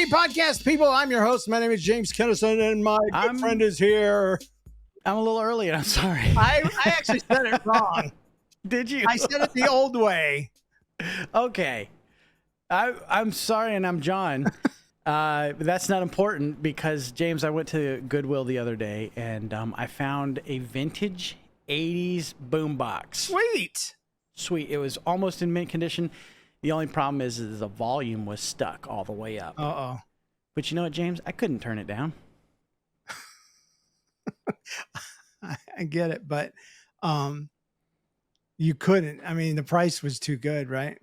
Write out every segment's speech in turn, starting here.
Hey, podcast people, I'm your host. My name is James Kennison, and my good friend is here. I'm a little early, and I'm sorry. I actually said it wrong. Did you? I said it the old way. Okay. I'm sorry, and I'm John. But that's not important because, James, I went to Goodwill the other day, and I found a vintage 80s boombox. Sweet. It was almost in mint condition. The only problem is the volume was stuck all the way up. Uh-oh. But you know what, James? I couldn't turn it down. I get it, but you couldn't. I mean, the price was too good, right?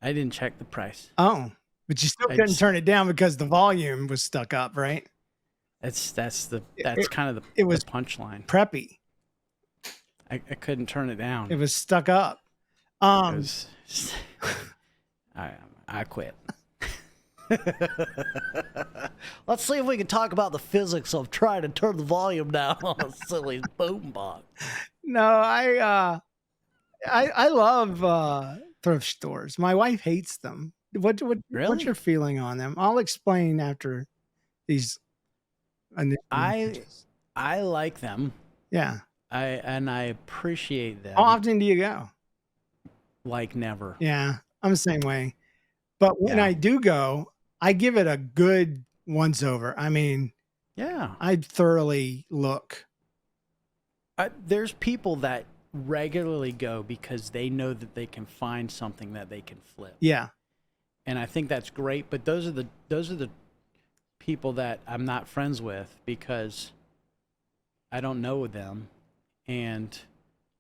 I didn't check the price. Oh, but you still couldn't turn it down because the volume was stuck up, right? That's kind of the punchline. Preppy. I couldn't turn it down. It was stuck up. I quit. Let's see if we can talk about the physics of trying to turn the volume down on a silly boombox. No, I love thrift stores. My wife hates them. What's your feeling on them? I'll explain after these. I like them. Yeah. I appreciate them. How often do you go? Like never. Yeah, I'm the same way. But when I do go, I give it a good once over. I mean, yeah, I thoroughly look. There's people that regularly go because they know that they can find something that they can flip. Yeah. And I think that's great, but those are the people that I'm not friends with because I don't know them, and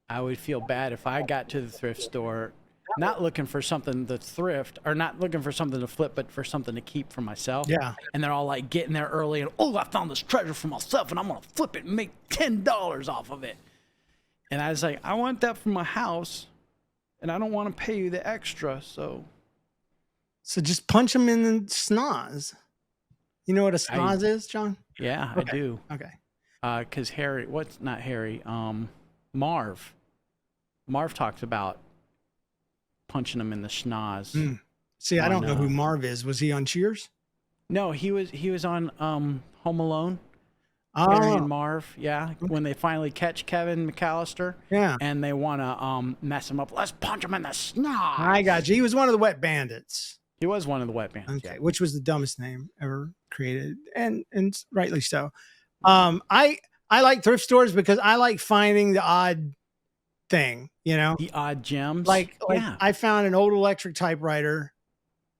I would feel bad if I got to the thrift store not looking for something to thrift or not looking for something to flip, but for something to keep for myself. Yeah. And they're all like getting there early and, oh, I found this treasure for myself and I'm going to flip it and make $10 off of it. And I was like, I want that for my house and I don't want to pay you the extra. So just punch them in the schnoz. You know what a schnoz is, John? Yeah, okay. I do. Okay. Because Marv talks about punching him in the schnoz. See, I don't know who Marv is. Was he on Cheers? No, he was on Home Alone. Oh. Harry and Marv, yeah. Okay. When they finally catch Kevin McAllister, yeah, and they want to mess him up. Let's punch him in the schnoz. I got you. He was one of the Wet Bandits. He was one of the Wet Bandits. Okay, yeah. Which was the dumbest name ever created, and rightly so. I like thrift stores because I like finding the odd thing, you know, the odd gems. Like I found an old electric typewriter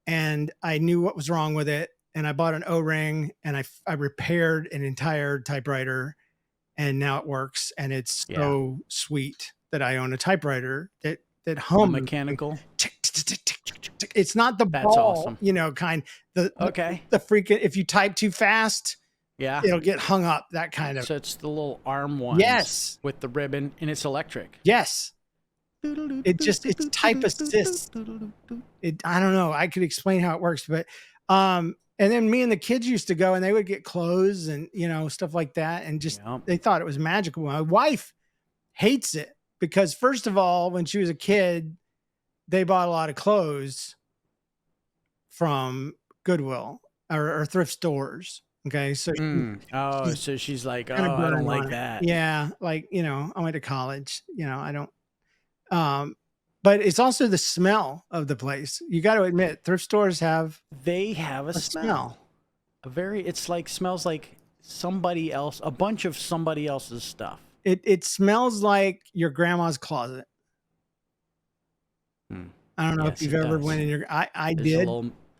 and I knew what was wrong with it. And I bought an O-ring and I repaired an entire typewriter and now it works. And it's so sweet that I own a typewriter that hums. Mechanical. It's not the ball, awesome. You know, kind the freaking, if you type too fast, it'll get hung up, that kind of. So it's the little arm one. Yes. With the ribbon and it's electric. Yes. It's type assist. I don't know. I could explain how it works, but, and then me and the kids used to go and they would get clothes and, you know, stuff like that. And just, they thought it was magical. My wife hates it because first of all, when she was a kid, they bought a lot of clothes from Goodwill or thrift stores. Okay. So, so she's like, I don't like that. Yeah. Like, you know, I went to college, you know, I don't, but it's also the smell of the place. You got to admit, thrift stores have a smell. Smells like somebody else, a bunch of somebody else's stuff. It smells like your grandma's closet. I don't know if you've ever went in your, I did.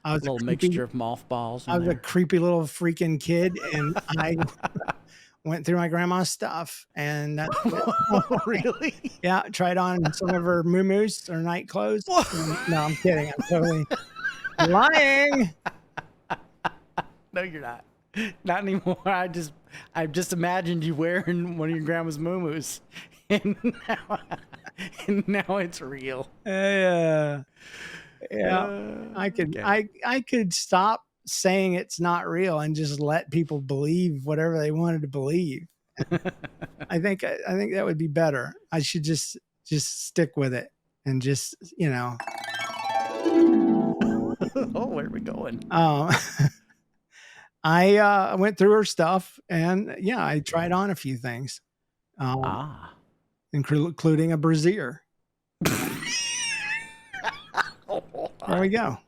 I was a little mixture of mothballs. I was a creepy little freaking kid, and I went through my grandma's stuff, and that's really, tried on some of her muumuus or night clothes. No, I'm kidding. I'm totally lying. No, you're not. Not anymore. I just imagined you wearing one of your grandma's muumuus, and now it's real. I could stop saying it's not real and just let people believe whatever they wanted to believe. I think that would be better. I should just stick with it and just, you know. Oh, where are we going? I went through her stuff, and yeah, I tried on a few things, including a brassiere. There we go.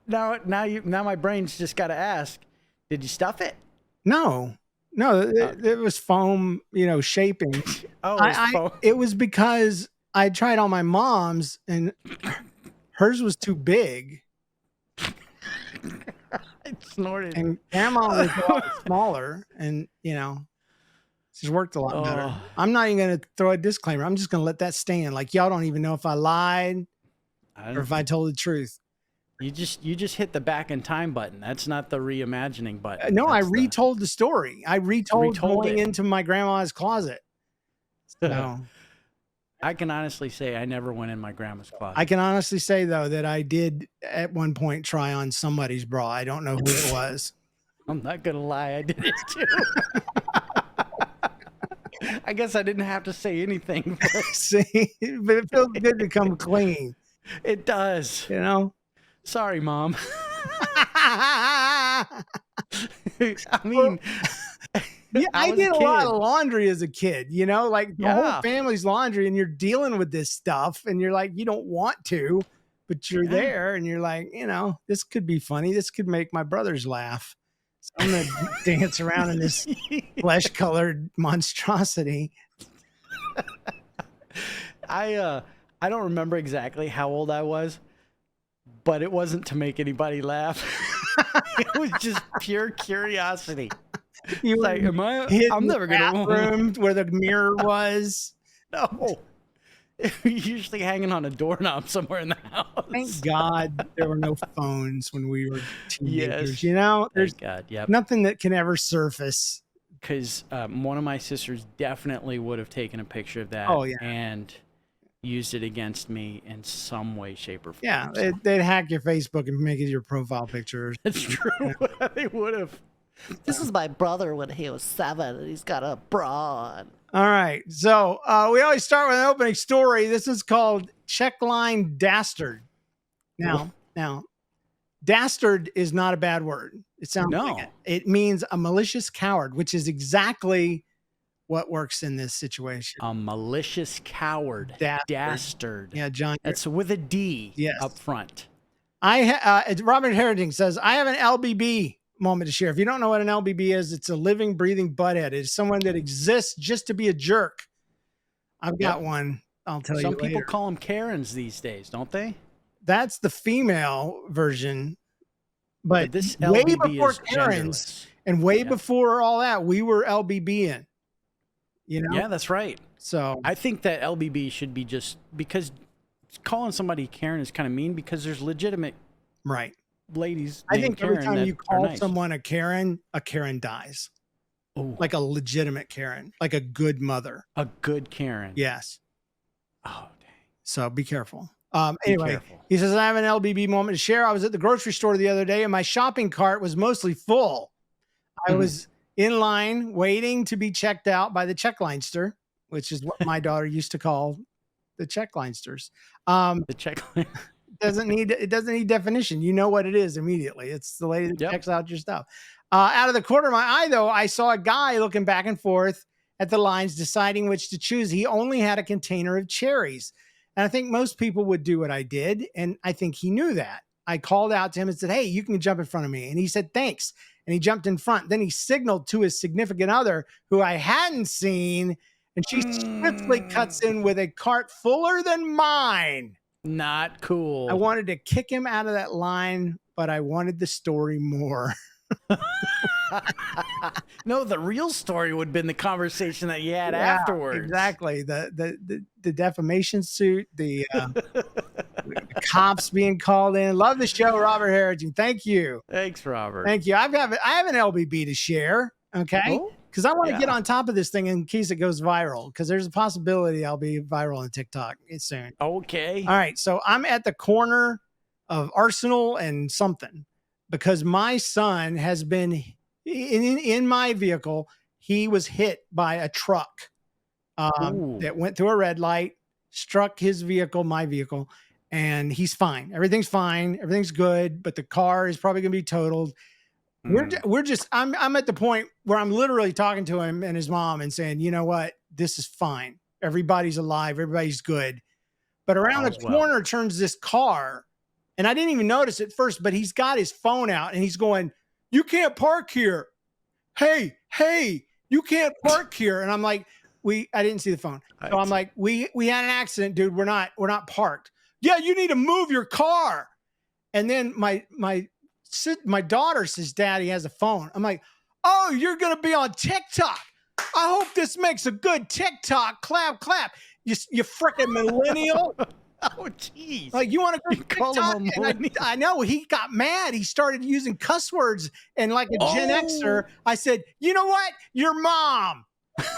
Now my brain's just got to ask, did you stuff it? No, it was foam, shaping. Oh, foam. It was because I tried on my mom's, and hers was too big. I snorted. And grandma was a lot smaller, and just worked a lot better. I'm not even going to throw a disclaimer. I'm just going to let that stand. Like, y'all don't even know if I lied or if I told the truth. You just hit the back in time button. That's not the reimagining button. No, I retold the story. I retold going into my grandma's closet. So I can honestly say I never went in my grandma's closet. I can honestly say, though, that I did at one point try on somebody's bra. I don't know who it was. I'm not going to lie. I did it too. I guess I didn't have to say anything. See, but it feels good to come clean. It does. Sorry, Mom. I mean, yeah, I did a lot of laundry as a kid, like the whole family's laundry, and you're dealing with this stuff, and you're like, you don't want to, but you're there, and you're like, this could be funny. This could make my brothers laugh. So I'm going to dance around in this flesh-colored monstrosity. I don't remember exactly how old I was, but it wasn't to make anybody laugh. It was just pure curiosity. You like, I'm never gonna room where the mirror was. No, usually hanging on a doorknob somewhere in the house. Thank God there were no phones when we were teenagers. Yes. There's nothing that can ever surface. Because one of my sisters definitely would have taken a picture of that. And used it against me in some way, shape, or form. Yeah, they'd hack your Facebook and make it your profile picture. That's true. They would have. This is my brother when he was 7, and he's got a bra on. All right. So we always start with an opening story. This is called Checkline Dastard. Now, dastard is not a bad word. It sounds like it. It means a malicious coward, which is exactly what works in this situation. A malicious coward. Dastard. Yeah, John. That's with a D up front. Robert Heritage says, I have an LBB moment to share. If you don't know what an LBB is, it's a living, breathing butthead. It's someone that exists just to be a jerk. I've got one. I'll tell you Some later. people call them Karens these days, don't they? That's the female version. But this way LBB before is Karens genderless. and way before all that, we were LBBing. Yeah, that's right. So I think that LBB should be just because calling somebody Karen is kind of mean because there's legitimate ladies. I think every Karen time you call nice. someone a Karen dies. Ooh. Like a legitimate Karen, like a good mother. A good Karen. Yes. Oh, dang. So be careful. Anyway, he says, I have an LBB moment to share. I was at the grocery store the other day and my shopping cart was mostly full. I was in line waiting to be checked out by the checklinester, which is what my daughter used to call the checklinesters. The checkline doesn't need definition. You know what it is immediately. It's the lady that checks out your stuff. Out of the corner of my eye, though, I saw a guy looking back and forth at the lines, deciding which to choose. He only had a container of cherries. And I think most people would do what I did. And I think he knew that. I called out to him and said, hey, you can jump in front of me. And he said, thanks. And he jumped in front. Then he signaled to his significant other, who I hadn't seen. And she swiftly cuts in with a cart fuller than mine. Not cool. I wanted to kick him out of that line, but I wanted the story more. No, the real story would have been the conversation that you had afterwards. Exactly. The defamation suit, the cops being called in. Love the show, Robert Heritage. Thank you. Thanks, Robert. Thank you. I have an LBB to share. Okay. Because I want to get on top of this thing in case it goes viral. Because there's a possibility I'll be viral on TikTok soon. Okay. All right. So I'm at the corner of Arsenal and something. Because my son has been in my vehicle. He was hit by a truck that went through a red light, struck his vehicle, my vehicle, and he's fine. Everything's fine. Everything's good, but the car is probably going to be totaled. We're just, I'm at the point where I'm literally talking to him and his mom and saying, you know what? This is fine. Everybody's alive. Everybody's good. But around the corner turns this car, and I didn't even notice at first, but he's got his phone out and he's going, you can't park here. Hey, you can't park here. And I'm like, I didn't see the phone. So I'm like, we had an accident, dude. We're not parked. Yeah, you need to move your car. And then my daughter says, Daddy has a phone. I'm like, oh, you're going to be on TikTok. I hope this makes a good TikTok. Clap. You freaking millennial. Oh, jeez. Like, you want to call him a millennial? I know. He got mad. He started using cuss words. And like a Gen Xer, I said, you know what? Your mom.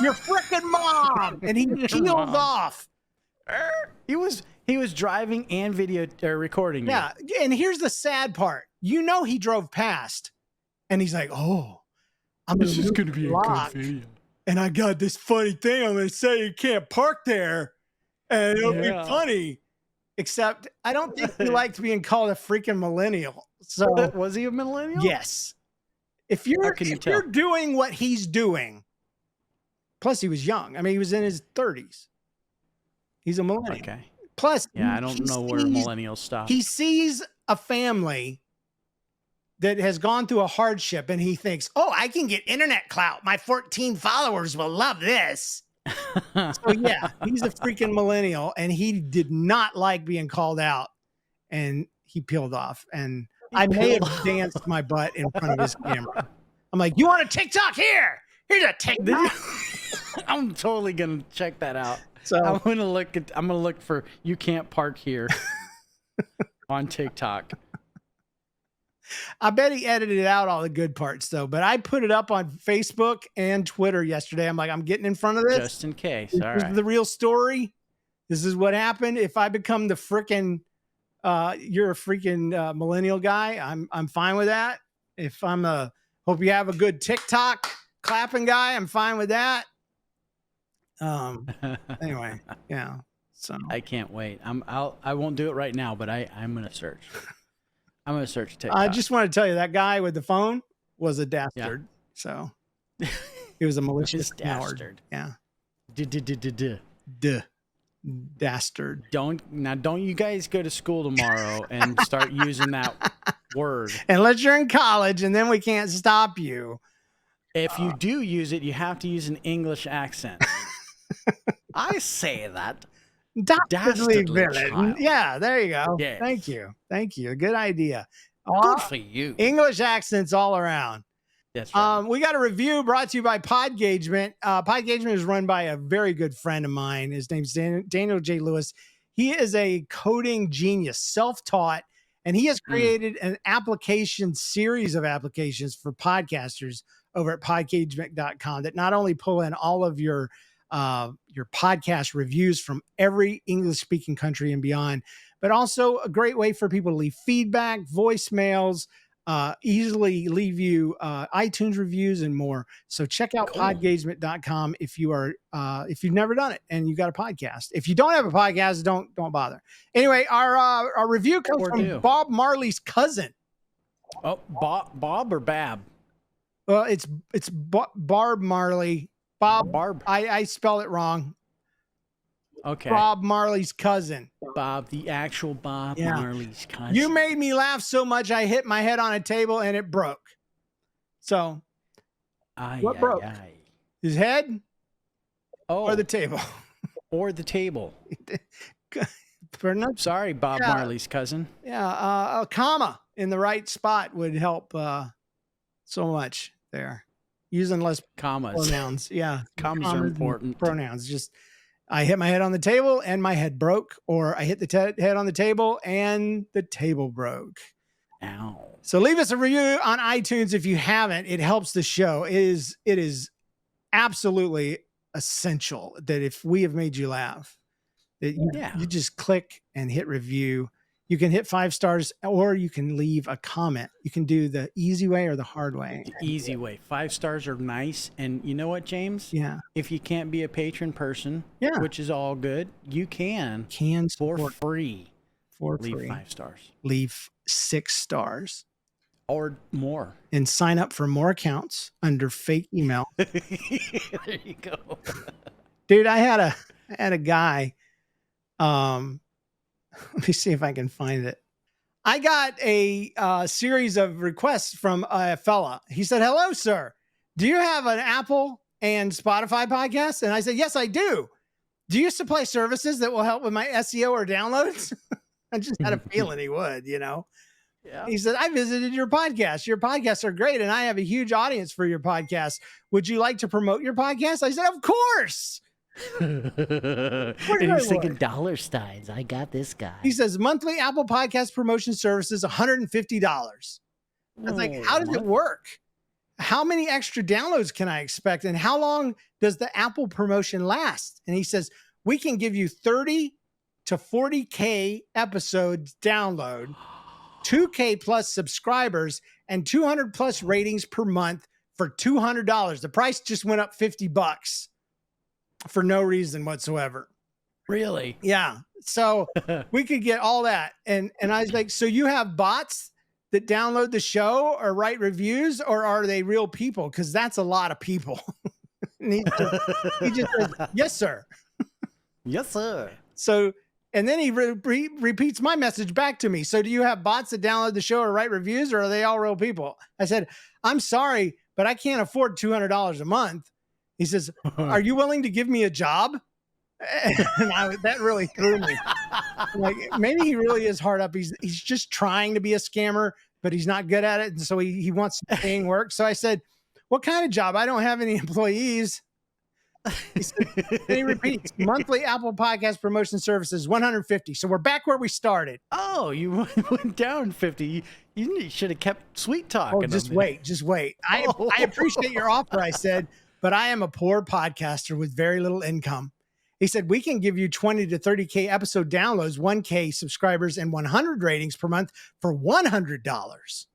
Your freaking mom. And he peeled off. He was driving and video recording. Yeah. And here's the sad part. You know, he drove past and he's like, oh, this is going to be a good video. And I got this funny thing. I'm going to say you can't park there and it'll be funny. Except I don't think he liked being called a freaking millennial. So was he a millennial? Yes. If you're doing what he's doing, plus he was young. I mean, he was in his 30s. He's a millennial. Okay. Plus, I don't know where millennials stop. He sees a family that has gone through a hardship and he thinks, oh, I can get internet clout. My 14 followers will love this. So yeah, he's a freaking millennial and he did not like being called out and he peeled off. And I may have danced my butt in front of his camera. I'm like, you want a TikTok? Here's a TikTok. I'm totally going to check that out. So I'm going to look for you can't park here on TikTok. I bet he edited out all the good parts though, but I put it up on Facebook and Twitter yesterday. I'm like, I'm getting in front of this just in case. This is the real story. This is what happened. If I become the freaking, you're a freaking millennial guy, I'm fine with that. If hope you have a good TikTok clapping guy, I'm fine with that. Anyway, yeah. So I can't wait. I won't do it right now, but I'm going to search. I'm going to search TikTok. I just want to tell you that guy with the phone was a dastard. Yeah. So he was a malicious dastard. Yeah. Dastard. Don't you guys go to school tomorrow and start using that word. Unless you're in college and then we can't stop you. If you do use it, you have to use an English accent. I say that. Dastardly villain. Yeah, there you go. Yes. Thank you. Good idea. Good for you. English accents all around. That's right. We got a review brought to you by Podgagement. Podgagement is run by a very good friend of mine. His name's Daniel J. Lewis. He is a coding genius, self-taught, and he has created an application series of applications for podcasters over at podgagement.com that not only pull in all of your podcast reviews from every English-speaking country and beyond, but also a great way for people to leave feedback, voicemails, easily leave you iTunes reviews and more. So check out podgagement.com if you've never done it and you got a podcast. If you don't have a podcast, don't bother. Anyway, our review comes from Bob Marley's cousin. Oh, Bob or Bab? Well, it's Barb Marley. Barb. I spelled it wrong. Okay. Bob Marley's cousin. Bob, the actual Bob Marley's cousin. You made me laugh so much I hit my head on a table and it broke. So, what broke? His head? Or the table? Or the table. Sorry, Bob Marley's cousin. Yeah, a comma in the right spot would help so much there. Using less pronouns. Yeah. Commas are important. Pronouns. Just, I hit my head on the table and my head broke, or I hit the head on the table and the table broke. Ow. So leave us a review on iTunes if you haven't. It helps the show. It is absolutely essential that if we have made you laugh, that you just click and hit review. You can hit 5 stars or you can leave a comment. You can do the easy way or the hard way. The easy way. 5 stars are nice. And you know what, James? Yeah. If you can't be a patron person, which is all good, you can for free. for Leave free. 5 stars Leave 6 stars. or more. And sign up for more accounts under fake email. There you go. Dude, I had a guy. Let me see if I can find it. I got a series of requests from a fella. He said, "Hello, sir. Do you have an Apple and Spotify podcast?" And I said, "Yes, I do. Do you supply services that will help with my SEO or downloads?" I just had a feeling he would, you know. Yeah. He said, "I visited your podcast. Your podcasts are great, and I have a huge audience for your podcast. Would you like to promote your podcast?" I said, "Of course." And he's thinking dollar signs. I got this guy. He says, "Monthly Apple Podcast promotion services, $150. I was like, "How does it work? How many extra downloads can I expect? And how long does the Apple promotion last?" And he says, "We can give you 30 to 40K episodes download, 2K plus subscribers, and 200 plus ratings per month for $200. The price just went up $50 for no reason whatsoever." Really? Yeah. So we could get all that. And I was like, "So you have bots that download the show or write reviews, or are they real people? Because that's a lot of people." And he just says, "Yes, sir." Yes, sir. So, and then he repeats my message back to me. "So do you have bots that download the show or write reviews, or are they all real people?" I said, "I'm sorry, but I can't afford $200 a month." He says, "Are you willing to give me a job?" And that really threw me. Like, maybe he really is hard up. He's just trying to be a scammer, but he's not good at it. And so he wants paying work. So I said, "What kind of job? I don't have any employees." He said, and he repeats, "Monthly Apple Podcast promotion services, $150. So we're back where we started. Oh, you went down 50. You should have kept sweet talking. Oh, just wait. I appreciate your offer," I said, "but I am a poor podcaster with very little income." He said, "We can give you 20 to 30K episode downloads, 1K subscribers, and 100 ratings per month for $100.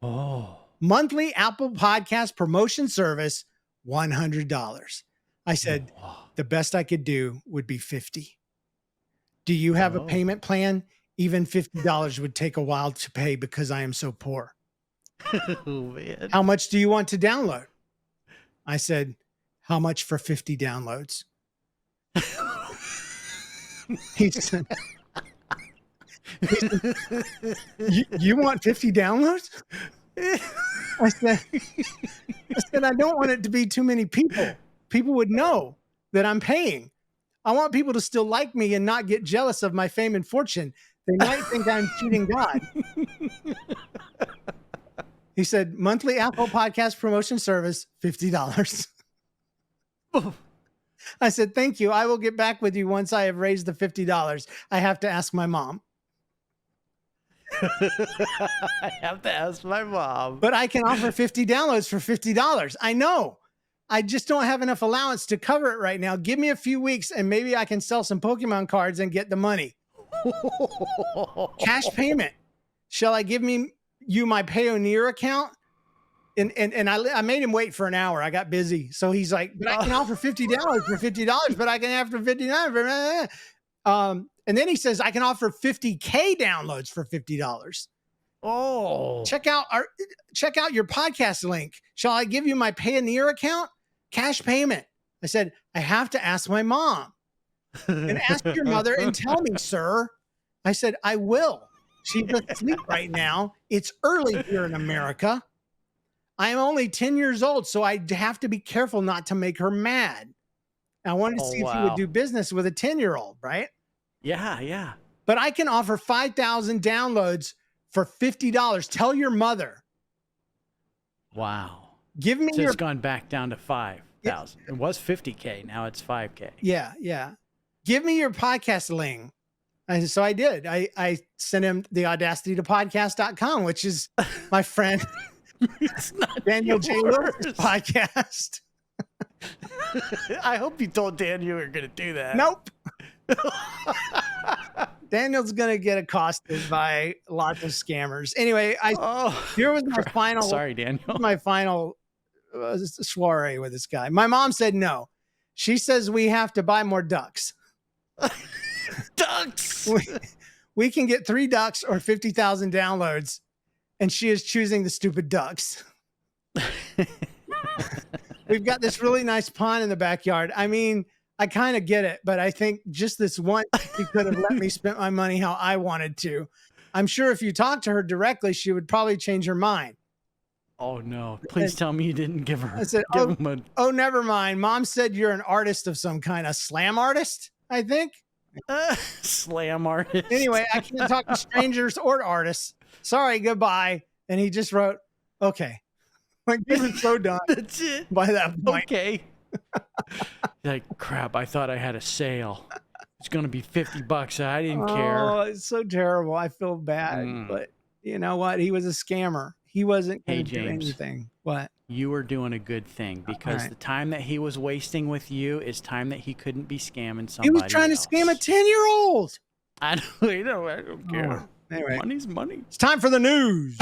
Oh. Monthly Apple Podcast promotion service, $100. I said, "The best I could do would be 50. Do you have a payment plan? Even $50 would take a while to pay because I am so poor." Oh, man. "How much do you want to download?" I said, "How much for 50 downloads?" He said, you want 50 downloads? I said, "I don't want it to be too many people. People would know that I'm paying. I want people to still like me and not get jealous of my fame and fortune. They might think I'm cheating God." He said, "Monthly Apple Podcast promotion service, $50. I said, "Thank you. I will get back with you once I have raised the $50. I have to ask my mom." I have to ask my mom. "But I can offer 50 downloads for $50. I know. I just don't have enough allowance to cover it right now. Give me a few weeks and maybe I can sell some Pokemon cards and get the money." "Cash payment. Shall I give you my Payoneer account?" And I made him wait for an hour. I got busy. So he's like, "But I can offer $50 for $50, but I can offer $59 for." And then he says, "I can offer 50K downloads for $50. Oh. Check out your podcast link. Shall I give you my Payoneer account? Cash payment." I said, "I have to ask my mom." "And ask your mother and tell me, sir." I said, "I will. She's asleep right now. It's early here in America. I am only 10 years old, so I have to be careful not to make her mad." I wanted to see if he would do business with a 10-year-old, right? Yeah. "But I can offer 5,000 downloads for $50. Tell your mother." Wow. Give me So your it's gone back down to 5,000. It was 50K. Now it's 5K. Yeah. "Give me your podcast link." And so I did. I sent him the Audacity to podcast.com, which is my friend It's not Daniel J. Lewis's podcast. I hope you told Dan you were going to do that. Nope. Daniel's going to get accosted by lots of scammers. Anyway, here was my final. Sorry, Daniel. My final soiree with this guy. My mom said no. She says we have to buy more ducks. Ducks. We can get 3 ducks or 50,000 downloads. And she is choosing the stupid ducks. We've got this really nice pond in the backyard. I mean, I kind of get it, but I think just this once she could have let me spend my money how I wanted to. I'm sure if you talk to her directly, she would probably change her mind. Oh no! Please tell me you didn't give her. I said, oh, never mind. Mom said you're an artist of some kind, a slam artist, I think. Slam artist. Anyway, I can't talk to strangers or artists. Sorry, goodbye. And he just wrote, okay. Like, he was so done. That's it. By that point. Okay. Like, crap, I thought I had a sale. It's going to be $50. I didn't care. Oh, it's so terrible. I feel bad. But you know what? He was a scammer. He wasn't going to do anything. What? You were doing a good thing because the time that he was wasting with you is time that he couldn't be scamming somebody. He was trying to scam a 10-year-old. I don't care. Anyway, money's money. It's time for the news.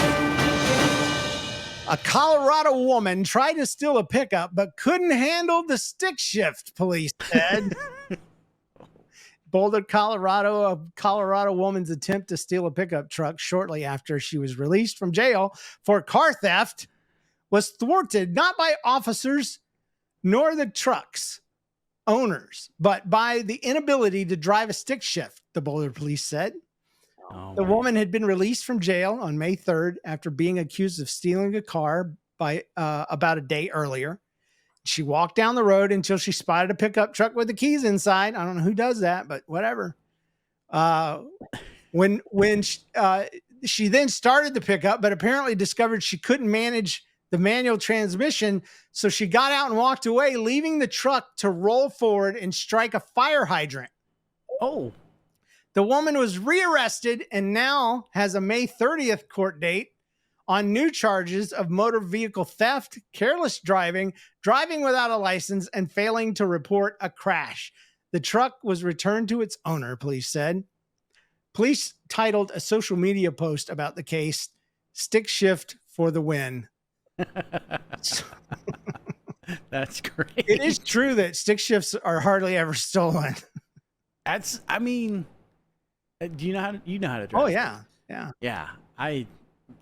A Colorado woman tried to steal a pickup but couldn't handle the stick shift, police said. Boulder, Colorado, a Colorado woman's attempt to steal a pickup truck shortly after she was released from jail for car theft was thwarted not by officers nor the truck's owners, but by the inability to drive a stick shift, the Boulder police said. The woman had been released from jail on May 3rd after being accused of stealing a car by about a day earlier. She walked down the road until she spotted a pickup truck with the keys inside. I don't know who does that, but whatever. When she then started the pickup, but apparently discovered she couldn't manage the manual transmission, so she got out and walked away, leaving the truck to roll forward and strike a fire hydrant. Oh. The woman was rearrested and now has a May 30th court date on new charges of motor vehicle theft, careless driving, driving without a license, and failing to report a crash. The truck was returned to its owner, police said. Police titled a social media post about the case, "Stick Shift for the Win." That's great. It is true that stick shifts are hardly ever stolen. Do you know how to drive? Oh yeah.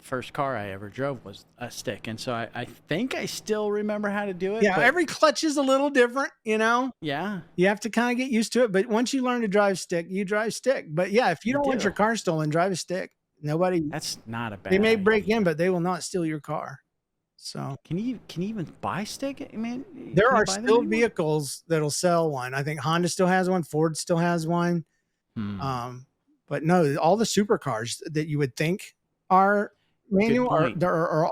First car I ever drove was a stick, and so I think I still remember how to do it. Yeah, every clutch is a little different, you know. Yeah, you have to kind of get used to it, but once you learn to drive stick, you drive stick. But yeah, if you don't want your car stolen, drive a stick. That's not a bad. They may break in, but they will not steal your car. So can you even buy stick? Man, there are still vehicles that'll sell one. I think Honda still has one. Ford still has one. But no, all the supercars that you would think are manual are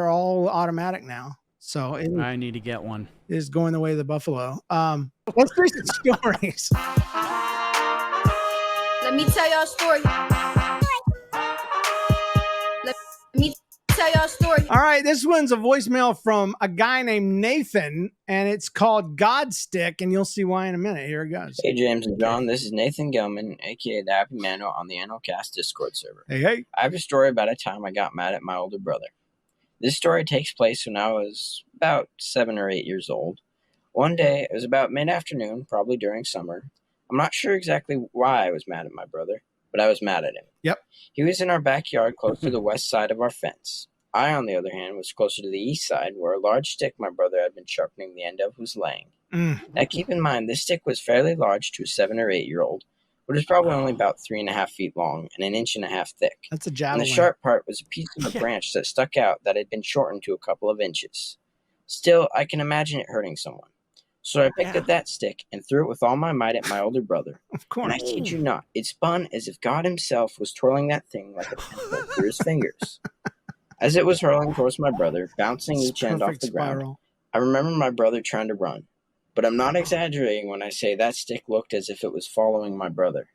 all automatic now. So I need to get one. It is going the way of the buffalo. Let's do some stories. Let me tell y'all a story. Let me tell y'all a story. All right, this one's a voicemail from a guy named Nathan, and it's called God Stick, and you'll see why in a minute. Here it goes. Hey, James and John, this is Nathan Gilman, a.k.a. the Happy Manual on the Analcast Discord server. Hey. I have a story about a time I got mad at my older brother. This story takes place when I was about 7 or 8 years old. One day, it was about mid-afternoon, probably during summer. I'm not sure exactly why I was mad at my brother, but I was mad at him. Yep. He was in our backyard close to the west side of our fence. I, on the other hand, was closer to the east side, where a large stick my brother had been sharpening the end of was laying. Now, keep in mind, this stick was fairly large to a 7 or 8 year old, but it was probably only about 3.5 feet long and 1.5 inches thick. That's a javelin. And the sharp part was a piece of a branch that stuck out that had been shortened to a couple of inches. Still, I can imagine it hurting someone. So I picked up that stick and threw it with all my might at my older brother. Of course. And I kid you not, it spun as if God himself was twirling that thing like a pencil through his fingers. As it was hurling towards my brother, bouncing each end off the ground, I remember my brother trying to run. But I'm not exaggerating when I say that stick looked as if it was following my brother.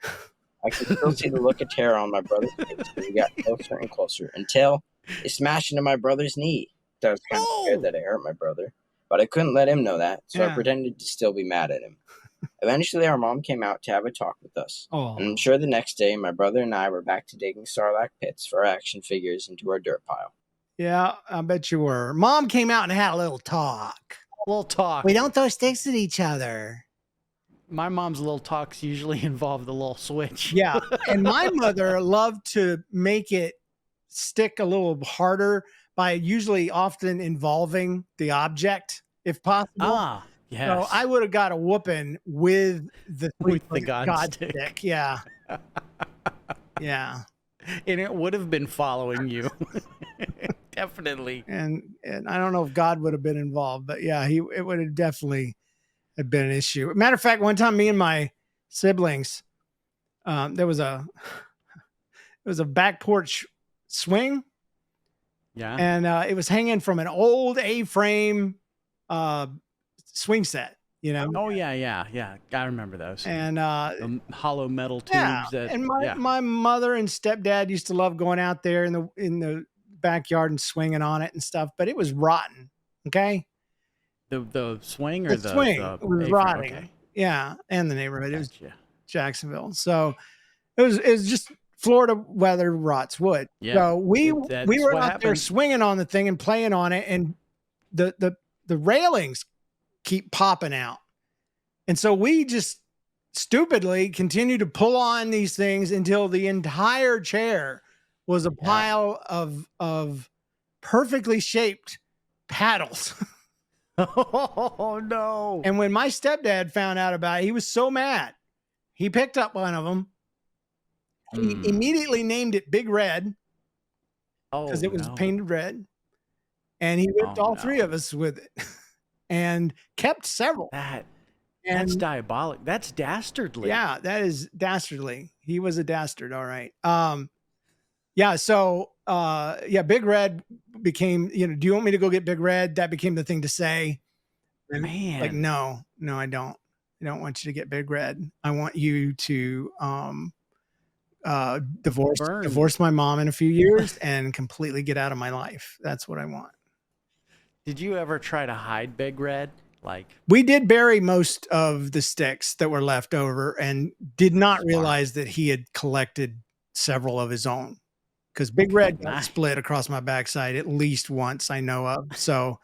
I could still see the look of terror on my brother's face as he got closer and closer until it smashed into my brother's knee. I was kind of scared that it hurt my brother, but I couldn't let him know that, so I pretended to still be mad at him. Eventually, our mom came out to have a talk with us, and I'm sure the next day, my brother and I were back to digging Sarlacc pits for our action figures into our dirt pile. Yeah, I bet you were. Mom came out and had a little talk. We'll talk. We don't throw sticks at each other. My mom's little talks usually involve the little switch. Yeah. And my mother loved to make it stick a little harder by usually often involving the object if possible. Ah, yes. So I would have got a whooping with the With the God God stick. stick. Yeah. Yeah. And it would have been following you. Definitely. And I don't know if God would have been involved, but yeah, it would have definitely have been an issue. Matter of fact, one time me and my siblings, there was a back porch swing. Yeah. And it was hanging from an old A-frame swing set, you know. Oh yeah. I remember those. And the hollow metal tubes. yeah, That, and yeah. my mother and stepdad used to love going out there in the backyard and swinging on it and stuff, but it was rotten. Okay, The swing or the swing the was A-frame? rotting. Okay. Yeah, and the neighborhood. It was Gotcha. Jacksonville, so it was just Florida weather rots wood. Yeah, so we that's were what out there happens. swinging on the thing and playing on it, and the railings keep popping out, and so we just stupidly continue to pull on these things until the entire chair was a pile of perfectly shaped paddles. Oh no. And when my stepdad found out about it, he was so mad. He picked up one of them. He immediately named it Big Red because it was painted red. And he whipped all three of us with it and kept several. That's diabolic. That's dastardly. Yeah, that is dastardly. He was a dastard. All right. Yeah. So, Big Red became, do you want me to go get Big Red? That became the thing to say. And Man. like, no, I don't. I don't want you to get Big Red. I want you to divorce my mom in a few years and completely get out of my life. That's what I want. Did you ever try to hide Big Red? We did bury most of the sticks that were left over and did not realize that he had collected several of his own, because Big Red got split across my backside at least once I know of. So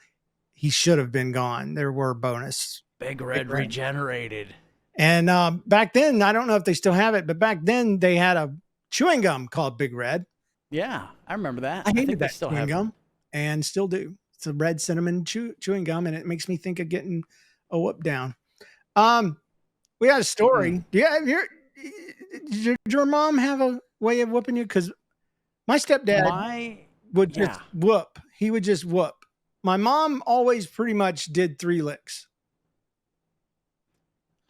he should have been gone. There were bonus. Big Red regenerated. And back then, I don't know if they still have it, but back then they had a chewing gum called Big Red. Yeah, I remember that. I hated that still chewing gum and still do. It's a red cinnamon chewing gum, and it makes me think of getting a whoop down. We got a story. Did your mom have a way of whooping you? Because my stepdad would just whoop. He would just whoop. My mom always pretty much did 3 licks.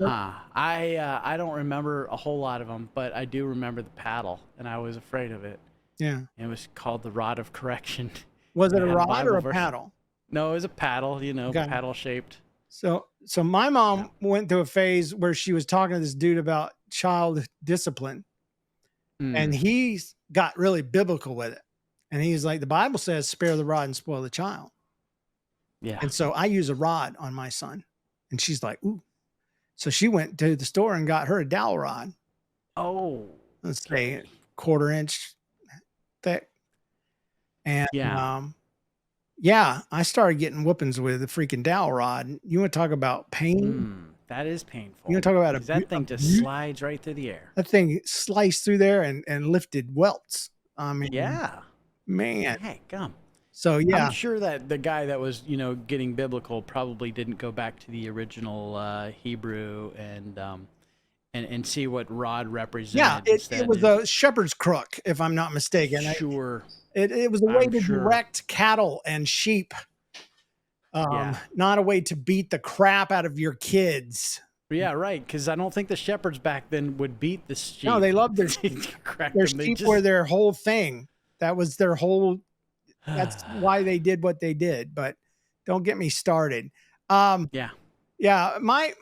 I don't remember a whole lot of them, but I do remember the paddle, and I was afraid of it. Yeah. It was called the rod of correction. Was it a rod or a paddle? No, it was a paddle, paddle shaped. So my mom went through a phase where she was talking to this dude about child discipline, and he got really biblical with it. And he's like, the Bible says, spare the rod and spoil the child. Yeah. And so I use a rod on my son. And she's like, ooh. So she went to the store and got her a dowel rod. Oh. Let's say 1/4 inch thick. And I started getting whoopings with the freaking dowel rod. You want to talk about pain? That is painful. You want to talk about that thing just slides right through the air. That thing sliced through there and lifted welts. I mean, man. Heck, gum. So yeah, I'm sure that the guy that was, getting biblical probably didn't go back to the original Hebrew and see what rod represented. Yeah, it was a shepherd's crook, if I'm not mistaken. Sure. It was a way to direct cattle and sheep, not a way to beat the crap out of your kids. Yeah, right. Because I don't think the shepherds back then would beat the sheep. No, they loved their sheep. Their sheep were their whole thing. That was their whole. That's why they did what they did. But don't get me started. Yeah. My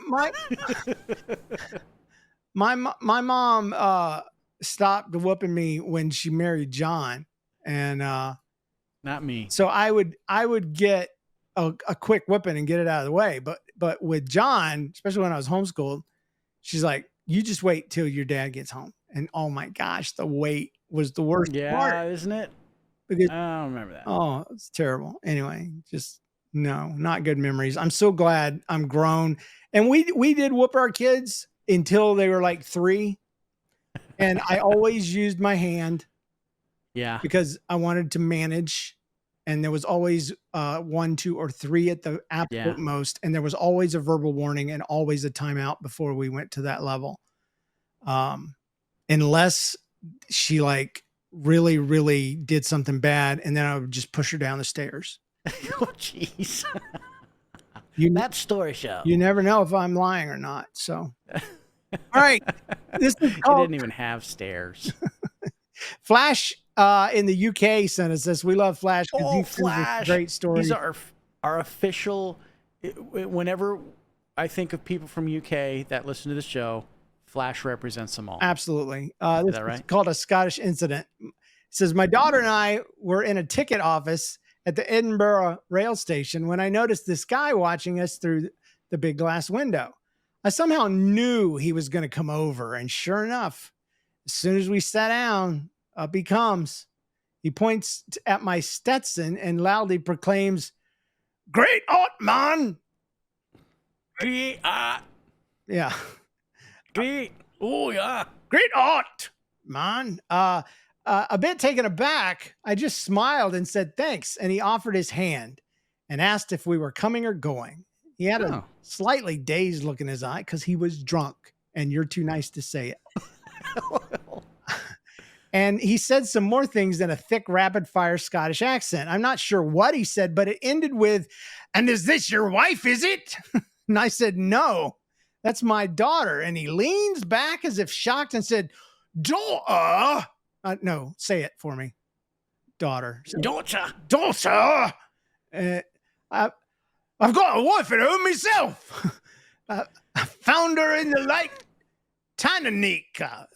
mom stopped whooping me when she married John. And not me. So I would get a quick whipping and get it out of the way. But with John, especially when I was homeschooled, she's like, you just wait till your dad gets home. And oh my gosh, the wait was the worst part. Isn't it? Because, I don't remember that. Oh, it's terrible. Anyway, just No, not good memories. I'm so glad I'm grown. And we did whoop our kids until they were like 3. And I always used my hand Yeah. because I wanted to manage. And there was always 1, 2, or 3 at the absolute most. And there was always a verbal warning and always a timeout before we went to that level. Unless she like really, really did something bad. And then I would just push her down the stairs. Oh, jeez. That story show. You never know if I'm lying or not. So, all right. This is He called didn't even have stairs. Flash in the UK sent us this. We love Flash because Oh, he sends us Flash. great stories. He's our official. Whenever I think of people from UK that listen to the show, Flash represents them all. Absolutely. Is This that right? is called a Scottish incident. It says, my daughter and I were in a ticket office at the Edinburgh rail station when I noticed this guy watching us through the big glass window. I somehow knew he was going to come over, and sure enough, as soon as we sat down, up he comes. He points at my Stetson and loudly proclaims, "Great art, man!" Great art. Yeah. Great. Oh, yeah. Great art, man. A bit taken aback, I just smiled and said thanks, and he offered his hand and asked if we were coming or going. He had a slightly dazed look in his eye because he was drunk, and you're too nice to say it. And he said some more things in a thick, rapid-fire Scottish accent. I'm not sure what he said, but it ended with, "And is this your wife, is it?" And I said, "No, that's my daughter." And he leans back as if shocked and said, "Daughter?" No, say it for me. Daughter. Daughter. Daughter. I've got a wife at home myself. I found her in the lake Tanganyika.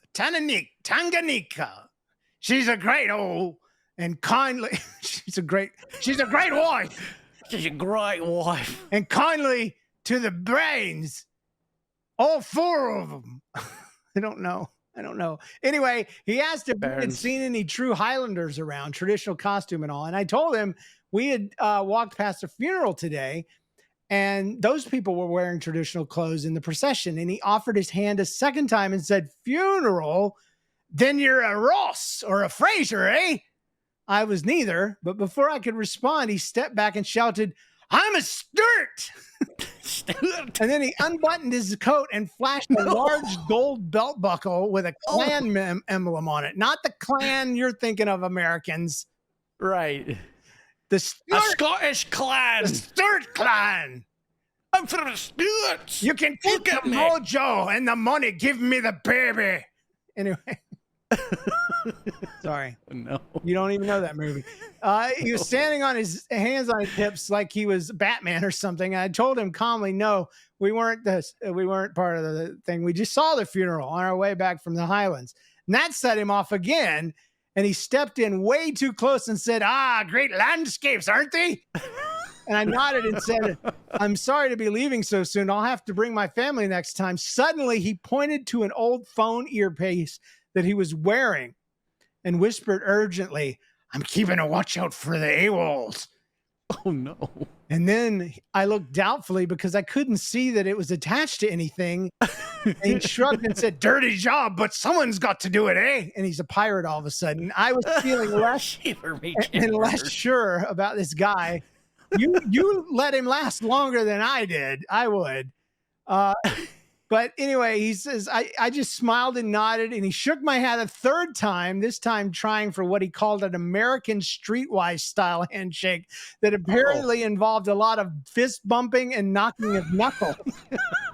She's a great old and kindly. She's a great wife. She's a great wife. And kindly to the brains. All 4 of them. I don't know. Anyway, he asked if we had seen any true Highlanders around, traditional costume and all. And I told him we had walked past a funeral today, and those people were wearing traditional clothes in the procession. And he offered his hand a second time and said, "Funeral? Then you're a Ross or a Fraser, eh?" I was neither, but before I could respond, he stepped back and shouted, "I'm a Sturt!" And then he unbuttoned his coat and flashed a large gold belt buckle with a clan emblem on it. Not the clan you're thinking of, Americans. Right. The A Scottish clan. The Sturt clan. I'm from the Stuarts. You can keep the mojo and the money. Give me the baby. Anyway. Sorry. No. You don't even know that movie. He was standing on his hands on his hips like he was Batman or something. I told him calmly, "No, we weren't part of the thing. We just saw the funeral on our way back from the Highlands." And that set him off again. And he stepped in way too close and said, "Great landscapes, aren't they?" And I nodded and said, "I'm sorry to be leaving so soon. I'll have to bring my family next time." Suddenly, he pointed to an old phone earpiece that he was wearing and whispered urgently, "I'm keeping a watch out for the AWOLs." Oh, no. And then I looked doubtfully because I couldn't see that it was attached to anything. And he shrugged and said, "Dirty job, but someone's got to do it, eh?" And he's a pirate all of a sudden. I was feeling less and less sure about this guy. You let him last longer than I did. I would. But anyway, he says, I just smiled and nodded, and he shook my hand a third time, this time trying for what he called an American streetwise style handshake that apparently involved a lot of fist bumping and knocking of knuckles.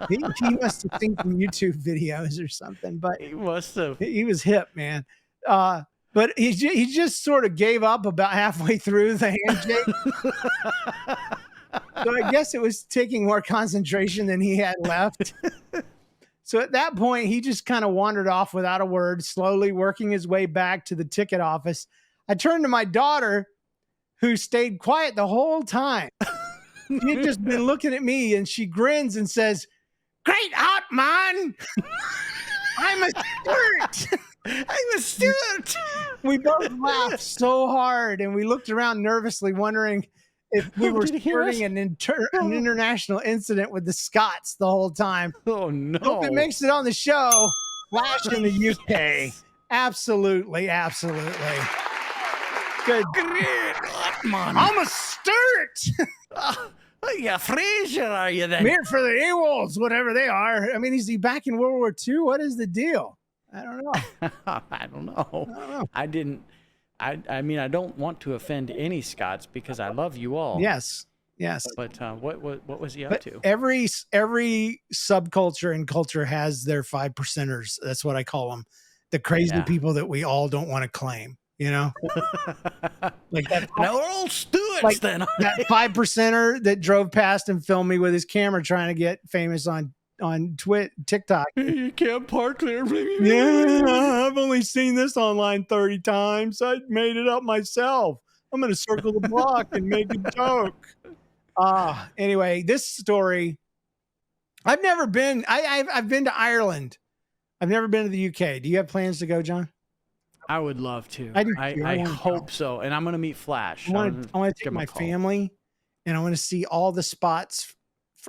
he must have seen some YouTube videos or something, but He must have. he was hip, man. But he just sort of gave up about halfway through the handshake. So I guess it was taking more concentration than he had left. So at that point, he just kind of wandered off without a word, slowly working his way back to the ticket office. I turned to my daughter, who stayed quiet the whole time. She had just been looking at me, and she grins and says, "Great art, man. I'm a Sturt." I'm a Stuart. We both laughed so hard, and we looked around nervously, wondering if we Oh, were did he hear us? starting an international incident with the Scots the whole time. Oh no! Hope it makes it on the show. Flash in the UK. Yes. Absolutely. Good. Great, man. I'm a Sturt. Yeah, Fraser, are you then? I'm here for the AWOLs, whatever they are. I mean, is he back in World War II? What is the deal? I don't know. I don't know. I didn't. I mean, I don't want to offend any Scots because I love you all. Yes. But what was he up But to? every subculture and culture has their 5%ers. That's what I call them. The crazy people that we all don't want to claim, you know? Like that. Now we're all Stuarts Like then. that 5%er that drove past and filmed me with his camera trying to get famous on TikTok. You can't park there. Yeah, I've only seen this online 30 times. I made it up myself. I'm going to circle the block and make a joke. Anyway, this story, I've never been. I've been to Ireland. I've never been to the UK. Do you have plans to go, John? I would love to. I do too. I wanna hope go. so. And I'm going to meet Flash. I want to take my family, and I want to see all the spots.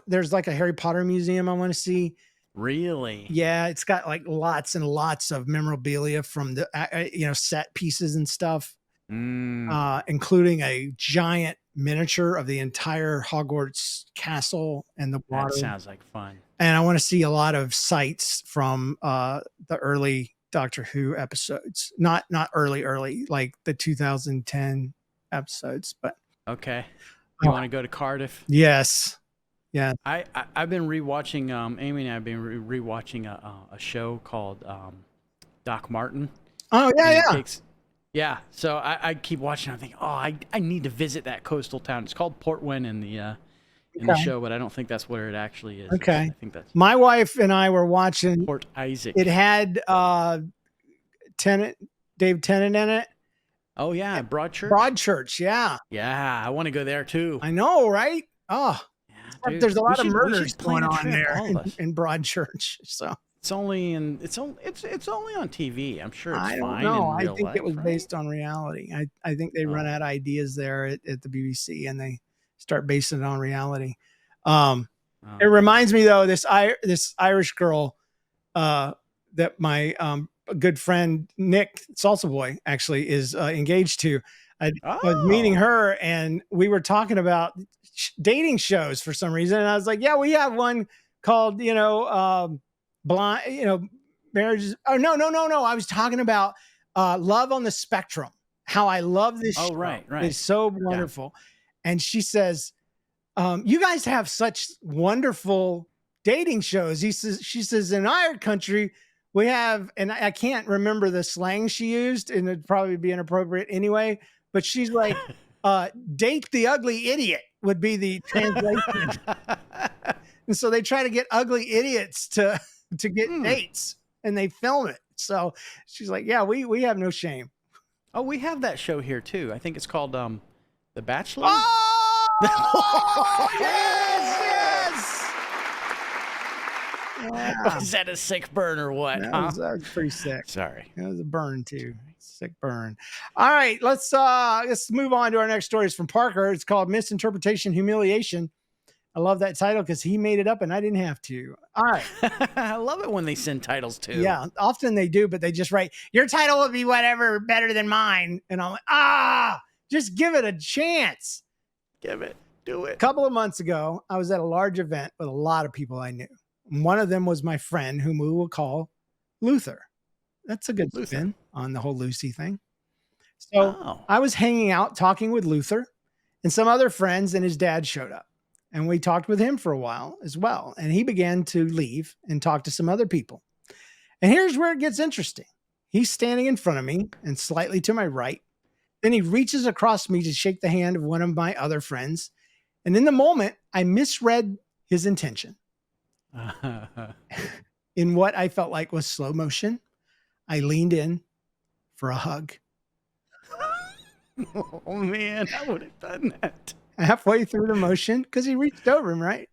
There's like a Harry Potter museum I want to see. Really? Yeah, it's got like lots and lots of memorabilia from the set pieces and stuff, including a giant miniature of the entire Hogwarts castle and the water. That sounds like fun. And I want to see a lot of sites from the early Doctor Who episodes. Not early, like the 2010 episodes, but okay. You want to go to Cardiff? Yes. Yeah. I've been rewatching. Amy and I have been rewatching a show called Doc Martin. Oh yeah. Yeah. So I keep watching. I think, I need to visit that coastal town. It's called Portwin in the show, but I don't think that's where it actually is. Okay. I think that's My wife and I were watching Port Isaac. It had Dave Tennant in it. Oh yeah, Broadchurch. Broadchurch, yeah. Yeah, I want to go there too. I know, right? Oh, yeah, dude. there's a lot of We murders should plan going a on trip, there all of us. in Broadchurch. So it's only on TV. I'm sure it's I don't fine. know. In I real think life, it was right? based on reality. I think they run out of ideas there at the BBC and they start basing it on reality. It reminds me though, this Irish girl that my good friend Nick Salsa Boy actually is engaged to. I was meeting her and we were talking about dating shows for some reason. And I was like, yeah, we have one called, blind, marriages. Oh, no. I was talking about Love on the Spectrum, how I love this show. Right. It's so wonderful. Yeah. And she says, you guys have such wonderful dating shows. She says, in our country, we have, and I can't remember the slang she used, and it'd probably be inappropriate anyway, but she's like, date the ugly idiot would be the translation. And so they try to get ugly idiots to get dates and they film it. So she's like, yeah, we have no shame. Oh, we have that show here too. I think it's called The Bachelor. Oh, yes. Yeah. Was that a sick burn or what? That was pretty sick. Sorry. It was a burn too. Sick burn. All right, let's move on to our next story. It's from Parker. It's called Misinterpretation Humiliation. I love that title because he made it up and I didn't have to. All right. I love it when they send titles too. Yeah, often they do, but they just write, your title will be whatever better than mine. And I'm like, just give it a chance. Do it. A couple of months ago, I was at a large event with a lot of people I knew. One of them was my friend, whom we will call Luther. That's a good spin on the whole Lucy thing. So I was hanging out talking with Luther and some other friends, and his dad showed up. And we talked with him for a while as well. And he began to leave and talk to some other people. And here's where it gets interesting. He's standing in front of me and slightly to my right. Then he reaches across me to shake the hand of one of my other friends. And in the moment, I misread his intention. In what I felt like was slow motion, I leaned in for a hug. Oh, man, I would have done that. Halfway through the motion, because he reached over him, right?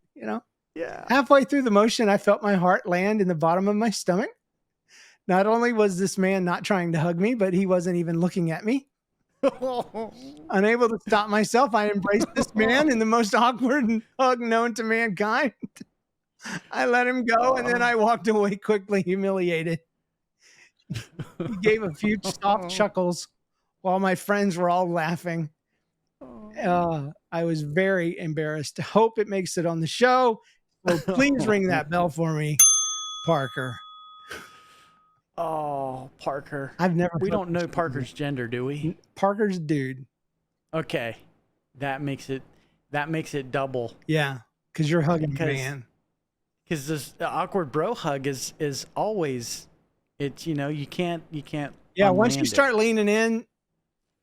Yeah. Halfway through the motion, I felt my heart land in the bottom of my stomach. Not only was this man not trying to hug me, but he wasn't even looking at me. Unable to stop myself, I embraced this man in the most awkward hug known to mankind. I let him go, and then I walked away quickly, humiliated. He gave a few soft chuckles while my friends were all laughing. I was very embarrassed. Hope it makes it on the show. So please ring that bell for me, Parker. Oh, Parker. I've never. We don't know Parker's gender, do we? Parker's dude. Okay, that makes it double. Yeah, because you're hugging a man. Because this awkward bro hug is always, it's you can't. Yeah, once you start leaning in,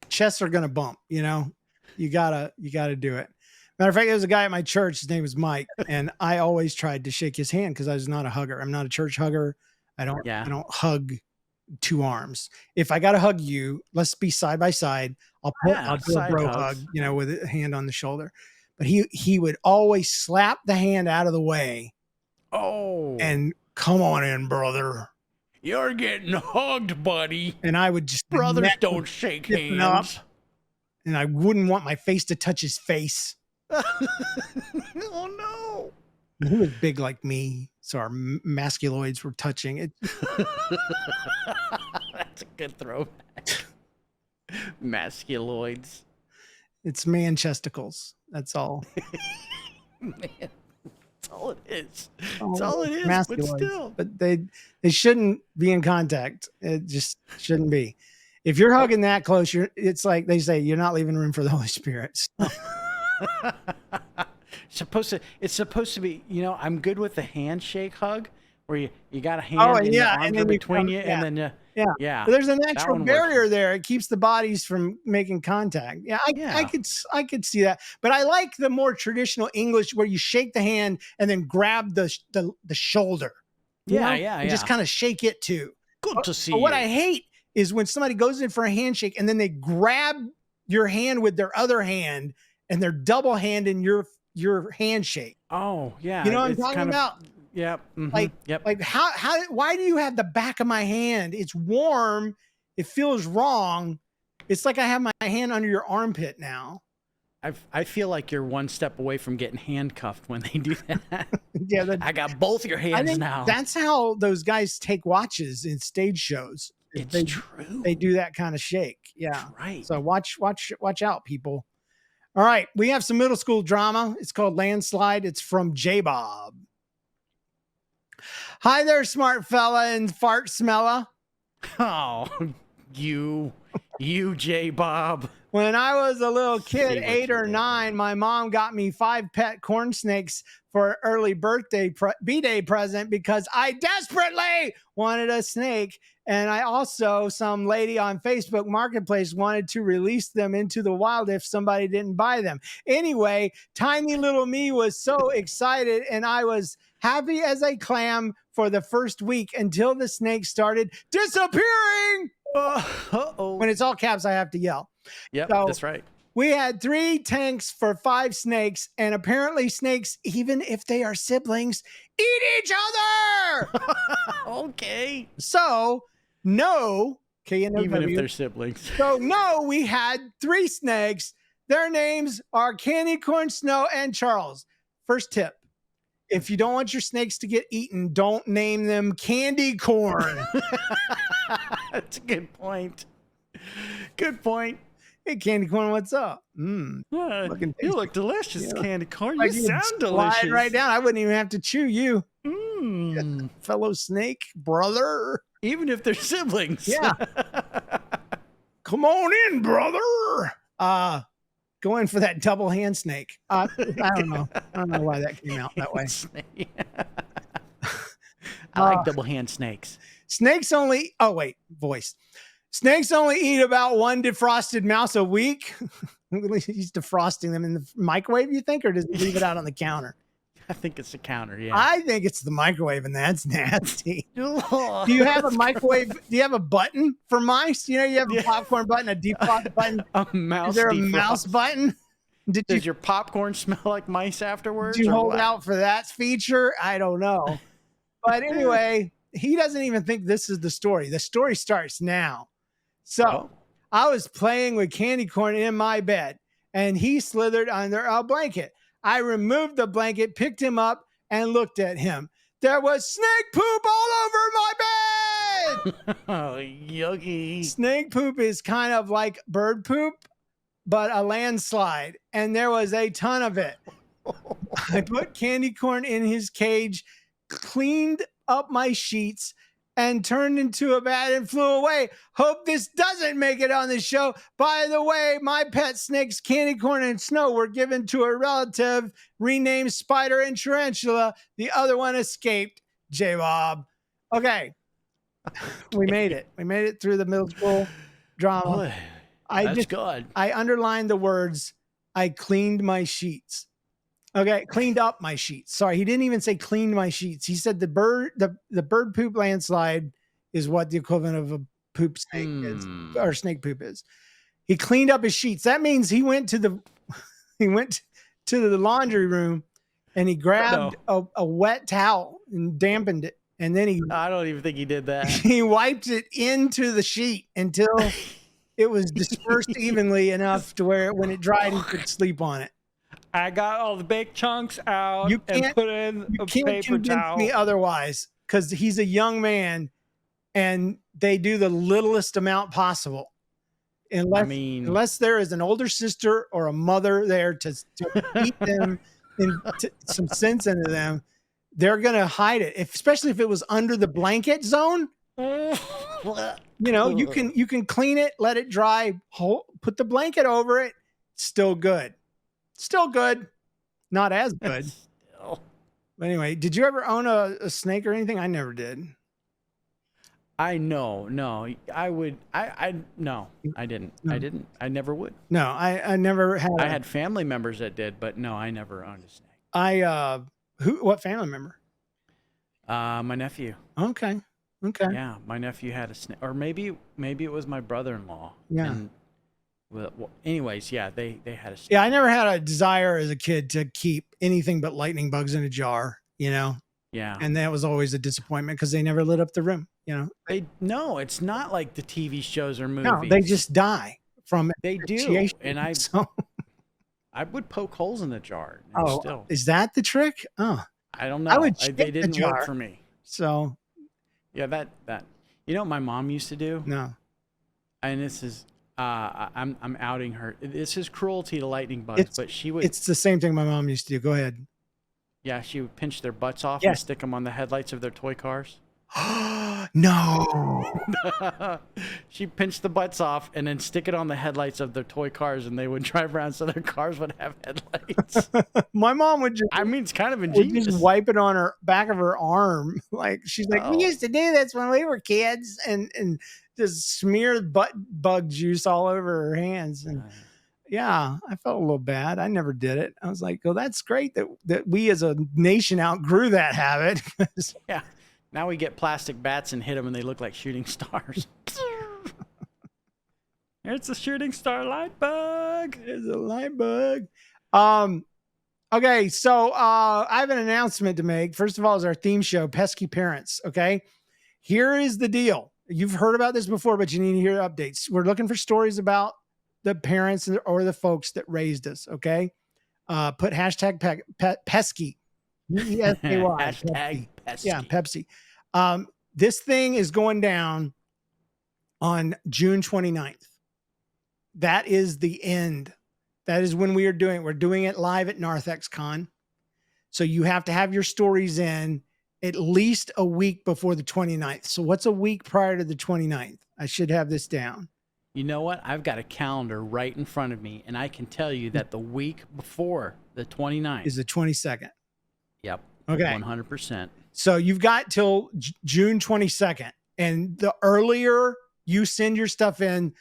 chests are gonna bump. You gotta do it. Matter of fact, there was a guy at my church. His name was Mike, and I always tried to shake his hand because I was not a hugger. I'm not a church hugger. I don't hug two arms. If I gotta hug you, let's be side by side. I'll do a bro hug, with a hand on the shoulder. But he would always slap the hand out of the way. Oh, and come on in, brother. You're getting hugged, buddy. And I would just brothers don't shake hands. Up, and I wouldn't want my face to touch his face. Oh no. He was big like me, so our masculoids were touching it. That's a good throwback. Masculoids. It's man chesticles. That's all. Man, that's all it is. That's all it is. But still, but they shouldn't be in contact. It just shouldn't be. If you're hugging that close, it's like they say, you're not leaving room for the Holy Spirit. It's supposed to be, I'm good with the handshake hug where you got a hand and the arms are between you, and then yeah. But there's a natural barrier there. It keeps the bodies from making contact. Yeah, I could see that. But I like the more traditional English where you shake the hand and then grab the shoulder. Yeah. And just kind of shake it too. Good to see you. What I hate is when somebody goes in for a handshake and then they grab your hand with their other hand and they're double handing your handshake. Oh, yeah. You know what I'm talking about? Yep. Mm-hmm, like why do you have the back of my hand? It's warm. It feels wrong. It's like I have my hand under your armpit now. I feel like you're one step away from getting handcuffed when they do that. Yeah, I got both your hands now. That's how those guys take watches in stage shows. It's true. They do that kind of shake. Yeah. Right. So watch out, people. All right. We have some middle school drama. It's called Landslide. It's from JBOB. Hi there, smart fella and fart smella. Oh, you JBOB. When I was a little kid, 8 or 9, my mom got me 5 pet corn snakes for an early birthday B-day present because I desperately wanted a snake. And I also, some lady on Facebook Marketplace wanted to release them into the wild if somebody didn't buy them. Anyway, tiny little me was so excited, and I was happy as a clam for the first week until the snake started disappearing. When it's all caps, I have to yell. Yep, so that's right. We had 3 tanks for 5 snakes, and apparently snakes, even if they are siblings, eat each other. Okay. So, no, even if they're siblings. So, no, we had 3 snakes. Their names are Candy Corn, Snow, and Charles. First tip. If you don't want your snakes to get eaten, don't name them Candy Corn. That's a good point. Good point. Hey, Candy Corn, what's up? You look delicious, Candy Corn. You sound slide delicious. Right down. I wouldn't even have to chew you. Mm. Fellow snake brother. Even if they're siblings. Yeah. Come on in, brother. Go in for that double hand snake. I don't know. I don't know why that came out that way. I like double hand snakes. Snakes only. Oh, wait. Voice. Snakes only eat about 1 defrosted mouse a week. He's defrosting them in the microwave, you think, or does he leave it out on the counter? I think it's the counter, yeah. I think it's the microwave, and that's nasty. Do you have a microwave? Do you have a button for mice? You have a popcorn button, a defrost button. A mouse. Is there a mouse button? Does your popcorn smell like mice afterwards? Did you hold out for that feature? I don't know. But anyway, he doesn't even think this is the story. The story starts now. So I was playing with candy corn in my bed, and he slithered under a blanket. I removed the blanket, picked him up, and looked at him. There was snake poop all over my bed. Oh, yucky. Snake poop is kind of like bird poop, but a landslide, and there was a ton of it. I put candy corn in his cage, cleaned up my sheets, and turned into a bat and flew away. Hope this doesn't make it on the show. By the way, my pet snakes, Candy Corn and Snow, were given to a relative renamed Spider and Tarantula. The other one escaped. JBOB. Okay. We made it. We made it through the middle school drama. That's good. I underlined the words, I cleaned my sheets. Okay, cleaned up my sheets. Sorry, he didn't even say cleaned my sheets. He said the bird poop landslide is what the equivalent of a poop snake is, or snake poop is. He cleaned up his sheets. That means he went to the laundry room and he grabbed a wet towel and dampened it, and then I don't even think he did that. He wiped it into the sheet until it was dispersed evenly enough to where when it dried, he could sleep on it. I got all the big chunks out and put in a paper can't convince towel. me otherwise, because he's a young man and they do the littlest amount possible. Unless there is an older sister or a mother there to keep them some sense into them, they're going to hide it. Especially if it was under the blanket zone, you know, you can clean it, let it dry, put the blanket over it. Still good. Still good. Not as good. But anyway, did you ever own a snake or anything? I never did. No, I would. No, I didn't. No. I didn't. I never would. No, I never had. I had family members that did, but no, I never owned a snake. What family member? My nephew. Okay. Yeah, my nephew had a snake, or maybe it was my brother-in-law. Yeah. And, well, anyways, yeah, they had a snake. Yeah, I never had a desire as a kid to keep anything but lightning bugs in a jar, you know? Yeah. And that was always a disappointment because they never lit up the room, you know? No, it's not like the TV shows or movies. No, they just die from They do. asphyxiation. And I would poke holes in the jar. Still. Is that the trick? Oh, I don't know. They didn't jar. work for me. So, yeah, that. You know what my mom used to do? no. And this is, I'm outing her. This is cruelty to lightning bugs, but she would. It's the same thing my mom used to do. Go ahead. Yeah, she would pinch their butts off Yes. and stick them on the headlights of their toy cars. No. She pinched the butts off and then stick it on the headlights of their toy cars, and they would drive around so their cars would have headlights. My mom would just. I mean, it's kind of Would ingenious. just wipe it on her back of her arm. Like she's like, we used to do this when we were kids, and just smear bug juice all over her hands. And yeah, I felt a little bad. I never did it. I was like, oh, that's great that we as a nation outgrew that habit. Yeah. Now we get plastic bats and hit them, and they look like shooting stars. It's a shooting star light bug. It's a light bug. Okay, so I have an announcement to make. First of all, is our theme show, Pesky Parents. Okay, here is the deal. You've heard about this before, but you need to hear updates. We're looking for stories about the parents or the folks that raised us. Okay, put hashtag pesky. Hashtag pesky. Yeah, Pepsi. This thing is going down on June 29th. That is the end. That is when we're doing it live at Narthex Con. So you have to have your stories in at least a week before the 29th. So what's a week prior to the 29th? I should have this down. You know what? I've got a calendar right in front of me, and I can tell you that the week before the 29th is the 22nd. Yep. Okay. 100%. So you've got till June 22nd. And the earlier you send your stuff in,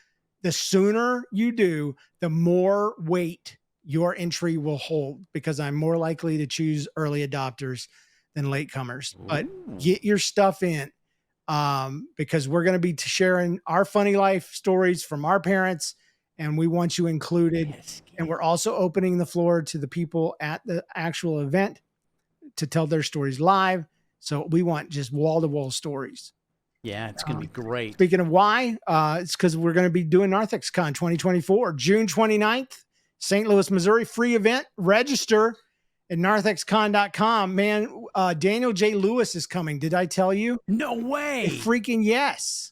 the sooner you do, the more weight your entry will hold, because I'm more likely to choose early adopters than latecomers. But get your stuff in, because we're going to be sharing our funny life stories from our parents, and we want you included. And we're also opening the floor to the people at the actual event to tell their stories live. So we want just wall-to-wall stories. Yeah, it's going to be great. Speaking of why, it's because we're going to be doing Narthex Con 2024, June 29th, St. Louis, Missouri, free event. Register at narthexcon.com. Man, Daniel J. Lewis is coming. Did I tell you? No way. Freaking yes.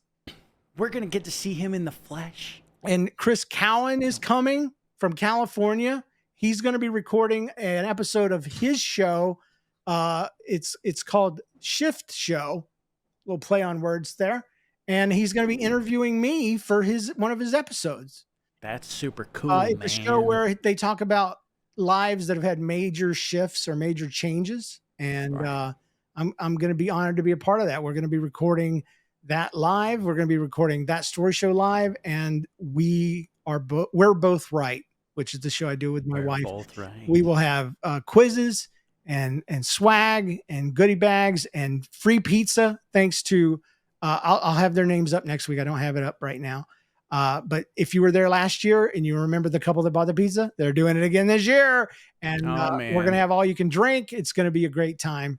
We're going to get to see him in the flesh. And Chris Cowan is coming from California. He's going to be recording an episode of his show. It's called Shift Show. Little play on words there. And he's going to be interviewing me for one of his episodes. That's super cool, It's a show where they talk about lives that have had major shifts or major changes. And I'm going to be honored to be a part of that. We're going to be recording that live. We're going to be recording That Story Show live. And we're both right, which is the show I do with my wife. Both right. We will have quizzes and swag and goodie bags and free pizza. Thanks to, I'll have their names up next week. I don't have it up right now. But if you were there last year and you remember the couple that bought the pizza, they're doing it again this year. And we're going to have all you can drink. It's going to be a great time.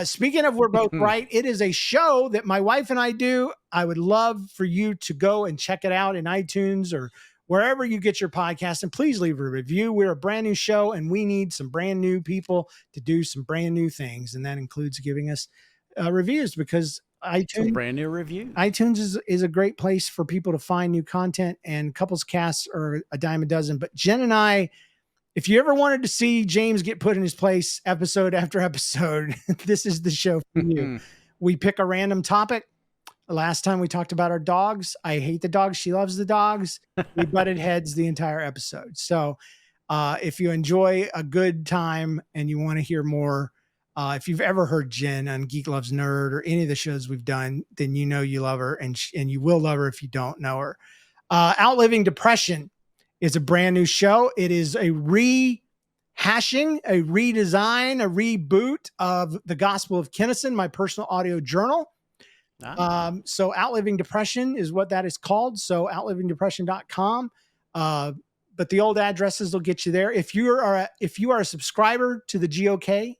Speaking of We're Both Right, it is a show that my wife and I do. I would love for you to go and check it out in iTunes or wherever you get your podcast, and please leave a review. We're a brand new show and we need some brand new people to do some brand new things. And that includes giving us reviews, because some brand new reviews. iTunes is a great place for people to find new content, and couples casts are a dime a dozen. But Jen and I, if you ever wanted to see James get put in his place episode after episode, this is the show for you. We pick a random topic. Last time we talked about our dogs. I hate the dogs. She loves the dogs. We butted heads the entire episode. So if you enjoy a good time and you want to hear more, if you've ever heard Jen on Geek Loves Nerd or any of the shows we've done, then you know you love her, and you will love her if you don't know her. Outliving Depression is a brand new show. It is a rehashing, a redesign, a reboot of the Gospel of Kennison, my personal audio journal. So Outliving Depression is what that is called. So outlivingdepression.com. But the old addresses will get you there. If you are a subscriber to the GOK,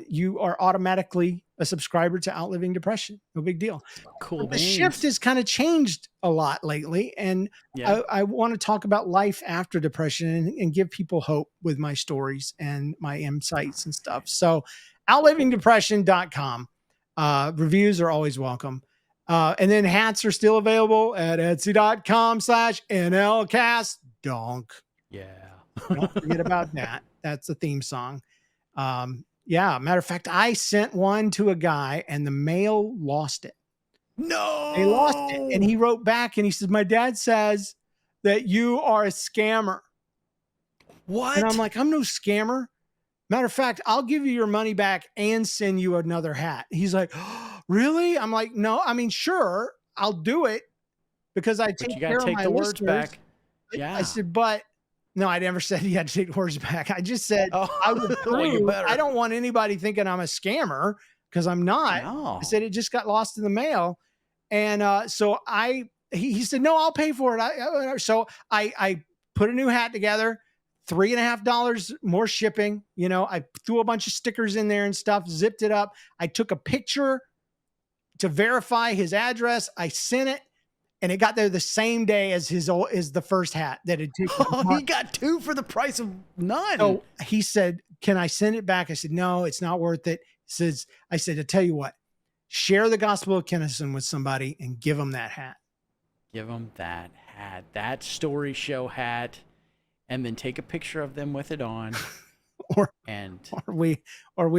you are automatically a subscriber to Outliving Depression. No big deal. Cool. The shift has kind of changed a lot lately. And I want to talk about life after depression and give people hope with my stories and my insights and stuff. So outlivingdepression.com. Reviews are always welcome. And then hats are still available at etsy.com/NLCastDonk. Yeah. Don't forget about that. That's the theme song. Matter of fact, I sent one to a guy and the mail lost it. No, they lost it. And he wrote back and he says, my dad says that you are a scammer. What? And I'm like, I'm no scammer. Matter of fact, I'll give you your money back and send you another hat. He's like, oh, really? I'm like, no, I mean, sure, I'll do it because I take care of my words back. Yeah. I said, but no, I never said you had to take the words back. I just said, I would prove, I don't want anybody thinking I'm a scammer because I'm not. No. I said, it just got lost in the mail. And so he said, no, I'll pay for it. So I put a new hat together. $3.50 more shipping. You know, I threw a bunch of stickers in there and stuff, zipped it up. I took a picture to verify his address. I sent it and it got there the same day as the first hat that had taken. Oh, he got two for the price of none. So he said, can I send it back? I said, no, it's not worth it. I said, to tell you what, share the Gospel of Kennison with somebody and give them that hat. Give them that hat, that story show hat. And then take a picture of them with it on, or we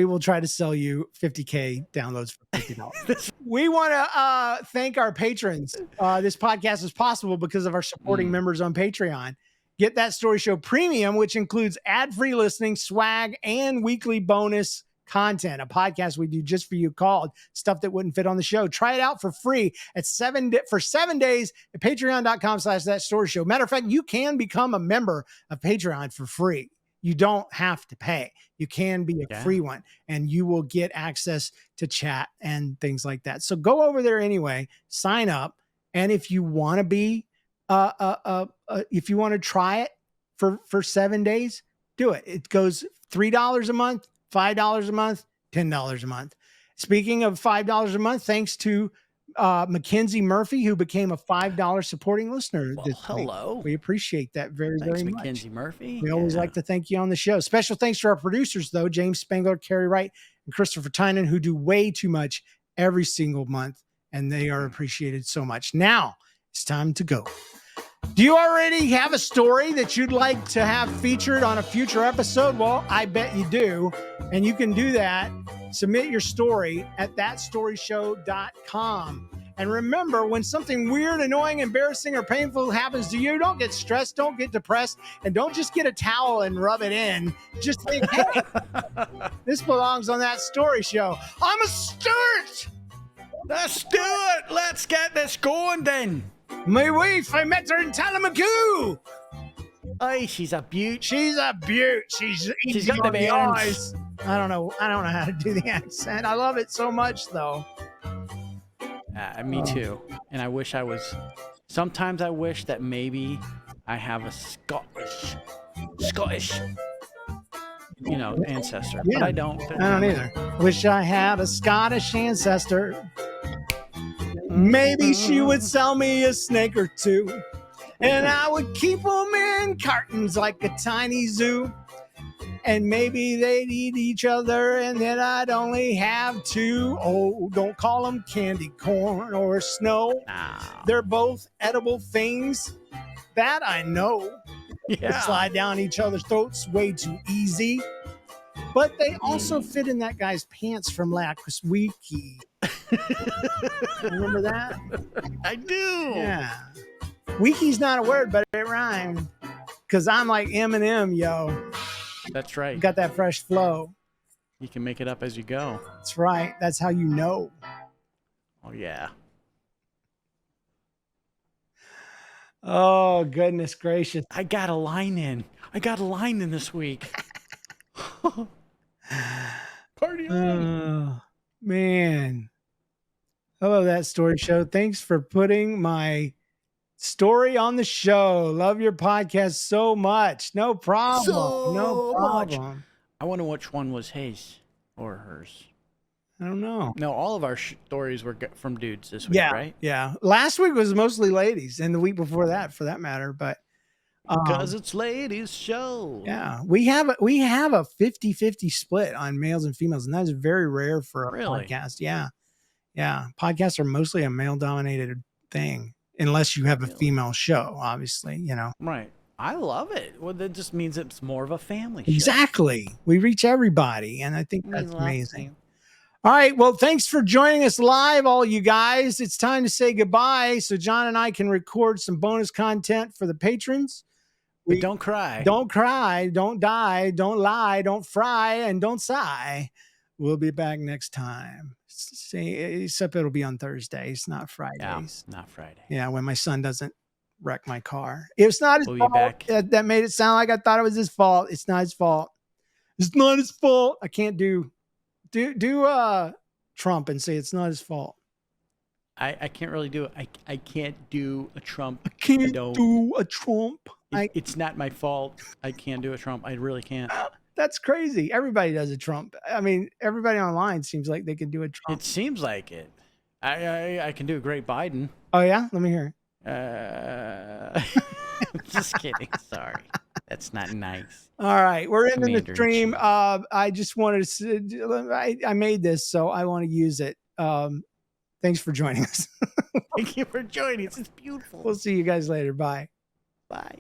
will try to sell you 50K downloads for $50. We want to thank our patrons. This podcast is possible because of our supporting members on Patreon. Get That Story Show Premium, which includes ad-free listening, swag, and weekly bonus content. A podcast we do just for you called Stuff That Wouldn't Fit on the Show. Try it out for free for 7 days at patreon.com/thatstoryshow. Matter of fact, you can become a member of Patreon for free. You don't have to pay. You can be a free one and you will get access to chat and things like that. So go over there anyway, sign up. And if you want to be, if you want to try it for 7 days, do it. It goes $3 a month, $5 a month, $10 a month. Speaking of $5 a month, thanks to Mackenzie Murphy, who became a $5 supporting listener Well, this week. hello. We appreciate that very, Thanks, very much. Mackenzie Murphy. We always like to thank you on the show. Special thanks to our producers, though, James Spangler, Carrie Wright, and Christopher Tynan, who do way too much every single month, and they are appreciated so much. Now it's time to go. Do you already have a story that you'd like to have featured on a future episode? Well, I bet you do. And you can do that. Submit your story at thatstoryshow.com. And remember, when something weird, annoying, embarrassing, or painful happens to you, don't get stressed, don't get depressed, and don't just get a towel and rub it in. Just think, hey, this belongs on That Story Show. I'm a Sturt! Let's do it. Let's get this going then. My wife, I met her in Talamagoo. Hey, she's a beaut. She's a beaut. She's got the bands. eyes. I don't know how to do the accent. I love it so much, though. Me too. And I wish I was. Sometimes I wish that maybe I have a Scottish, ancestor. Yeah. But I don't. I don't either. Wish I had a Scottish ancestor. Maybe she would sell me a snake or two, and I would keep them in cartons like a tiny zoo. And maybe they'd eat each other, and then I'd only have two. Oh, don't call them candy corn or snow. They're both edible things. That I know. Yeah. They slide down each other's throats way too easy. But they also fit in that guy's pants from last week. Remember that? I do. Yeah. Wiki's not a word, but it rhymed. Because I'm like Eminem, yo. That's right. Got that fresh flow. You can make it up as you go. That's right. That's how you know. Oh, yeah. Oh, goodness gracious. I got a line in this week. Party on. Oh, man. Hello, That Story Show. Thanks for putting my story on the show. Love your podcast so much. No problem. No problem. I wonder which one was his or hers. I don't know. No, all of our stories were from dudes this week, Yeah, right? yeah. Last week was mostly ladies, and the week before that, for that matter. But because it's ladies' show. Yeah, we have a 50-50 split on males and females, and that is very rare for a podcast. Yeah, yeah. Podcasts are mostly a male-dominated thing, unless you have a female show, obviously. Right. I love it. Well, that just means it's more of a family show. Exactly. We reach everybody, and I think that's amazing. All right. Well, thanks for joining us live, all you guys. It's time to say goodbye so John and I can record some bonus content for the patrons. But don't cry. Don't cry. Don't die. Don't lie. Don't fry. And don't sigh. We'll be back next time. Except it'll be on Thursdays, not Fridays. Yeah, not Friday. Yeah, when my son doesn't wreck my car. It's not his We'll fault. be back. That made it sound like I thought it was his fault. It's not his fault. It's not his fault. I can't do Trump and say it's not his fault. I can't really do it. I can't do a Trump. I can't do a Trump. It's not my fault. I can't do a Trump. I really can't. That's crazy. Everybody does a Trump. I mean, everybody online seems like they can do a Trump. It seems like it. I can do a great Biden. Oh yeah, let me hear. Just kidding. Sorry, that's not nice. All right, we're ending the stream. Commander-in-Chief. I just wanted to. I made this, so I want to use it. Thanks for joining us. Thank you for joining us. It's beautiful. We'll see you guys later. Bye. Bye.